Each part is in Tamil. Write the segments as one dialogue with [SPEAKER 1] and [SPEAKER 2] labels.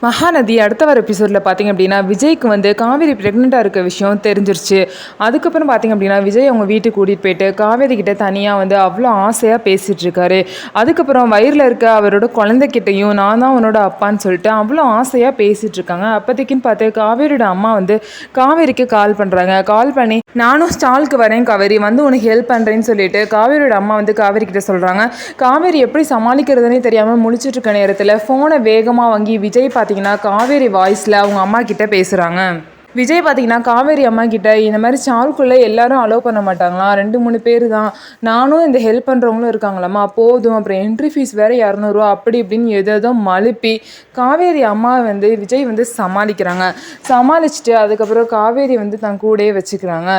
[SPEAKER 1] மகாநதி அடுத்த வர எபிசோடில் பார்த்திங்க அப்படின்னா விஜய்க்கு வந்து காவேரி ப்ரெக்னெண்ட்டாக இருக்க விஷயம் தெரிஞ்சிருச்சு. அதுக்கப்புறம் பார்த்திங்க அப்படின்னா விஜய் அவங்க வீட்டுக்கு கூட்டிகிட்டு போயிட்டு காவேரி கிட்ட தனியாக வந்து அவ்வளோ ஆசையாக பேசிகிட்டு இருக்காரு. அதுக்கப்புறம் வயிறில் இருக்க அவரோட குழந்தைகிட்டையும் நான் தான் உன்னோட அப்பான்னு சொல்லிட்டு அவ்வளோ ஆசையாக பேசிகிட்டு இருக்காங்க. அப்போதைக்குன்னு பார்த்து காவேரியோட அம்மா வந்து காவேரிக்கு கால் பண்ணுறாங்க. கால் பண்ணி நானும் ஸ்டாலுக்கு வரேன் காவேரி, வந்து உனக்கு ஹெல்ப் பண்ணுறேன்னு சொல்லிட்டு காவேரியோட அம்மா வந்து காவேரி கிட்ட சொல்கிறாங்க. காவேரி எப்படி சமாளிக்கிறதுனே தெரியாமல் முழிச்சிட்டு இருக்க நேரத்தில் ஃபோனை வேகமாக வாங்கி விஜய் பார்த்தீங்கன்னா காவேரி வாய்ஸில் அவங்க அம்மா கிட்ட பேசுகிறாங்க. விஜய் பார்த்தீங்கன்னா காவேரி அம்மா கிட்ட இந்த மாதிரி ஸ்டால்குள்ளே எல்லாரும் அலோவ் பண்ண மாட்டாங்களாம், 2-3 பேர் தான், நானும் இந்த ஹெல்ப் பண்ணுறவங்களும் இருக்காங்களாம்மா, போதும், அப்புறம் என்ட்ரி ஃபீஸ் வேறு 200 அப்படி இப்படின்னு எதோ மழுப்பி காவேரி அம்மா வந்து விஜய் வந்து சமாளிச்சுட்டு அதுக்கப்புறம் காவேரி வந்து தன் கூடயே வச்சுக்கிறாங்க.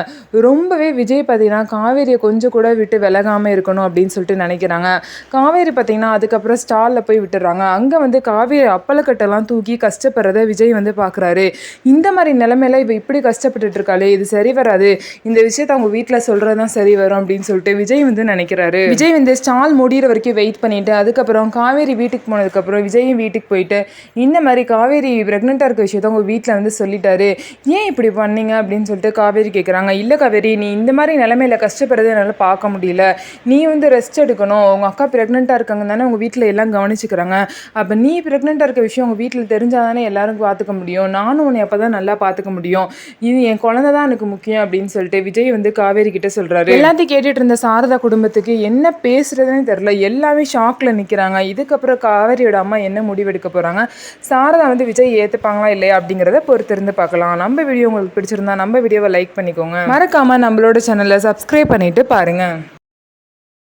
[SPEAKER 1] ரொம்பவே விஜய் பார்த்தீங்கன்னா காவேரியை கொஞ்சம் கூட விட்டு விலகாமல் இருக்கணும் அப்படின்னு சொல்லிட்டு நினைக்கிறாங்க. காவேரி பார்த்தீங்கன்னா அதுக்கப்புறம் ஸ்டாலில் போய் விட்டுறாங்க. அங்கே வந்து காவேரி அப்பளக்கட்டெல்லாம் தூக்கி கஷ்டப்படுறத விஜய் வந்து பார்க்குறாரு. இந்த மாதிரி நிலைமையில இவ இப்படி கஷ்டப்பட்டுட்டு இருக்காளே, இது சரி வராது, இந்த விஷயத்த அவங்க வீட்டில் சொல்கிறது தான் சரி வரும் அப்படின்னு சொல்லிட்டு விஜய் வந்து நினைக்கிறாரு. விஜய் வந்து ஸ்டால் முடிகிற வரைக்கும் வெயிட் பண்ணிட்டு அதுக்கப்புறம் காவேரி வீட்டுக்கு போனதுக்கப்புறம் விஜயும் வீட்டுக்கு போயிட்டு இந்த மாதிரி காவேரி ப்ரெக்னெண்ட்டாக இருக்க விஷயத்த அவங்க வீட்டில் வந்து சொல்லிட்டாரு, ஏன் இப்படி பண்ணீங்க அப்படின்னு சொல்லிட்டு காவேரி கேட்குறாங்க. இல்லை காவேரி, நீ இந்த மாதிரி நிலைமையில கஷ்டப்படுறதை என்னால் பார்க்க முடியல, நீ வந்து ரெஸ்ட் எடுக்கணும், உங்கள் அக்கா ப்ரெக்னெண்ட்டாக இருக்காங்க தானே உங்கள் வீட்டில் எல்லாம் கவனிச்சுக்கிறாங்க, அப்போ நீ ப்ரெக்னெண்ட்டாக இருக்க விஷயம் உங்கள் வீட்டில் தெரிஞ்சால் தானே எல்லாரும் பார்த்துக்க முடியும், நானும் உன்னை அப்போ தான் நல்லா பார்த்துக்க முடியும், இது என் குழந்தை தான் எனக்கு முக்கியம் அப்படின்னு சொல்லிட்டு விஜய் வந்து காவேரி கிட்ட சொல்றாரு. எல்லாத்தையும் கேட்டுட்டு இருந்த சாரதா குடும்பத்துக்கு என்ன பேசுறதுன்னு தெரியல, எல்லாமே ஷாக்ல நிக்கிறாங்க. இதுக்கப்புறம் காவேரியோட அம்மா என்ன முடிவெடுக்க போறாங்க, சாரதா வந்து விஜய் ஏத்துப்பாங்களா இல்லையா அப்படிங்கிறத பொறுத்திருந்து பார்க்கலாம். நம்ம வீடியோ உங்களுக்கு பிடிச்சிருந்தா நம்ம வீடியோவை லைக் பண்ணிக்கோங்க, மறக்காம நம்மளோட சேனலை சப்ஸ்கிரைப் பண்ணிட்டு பாருங்க.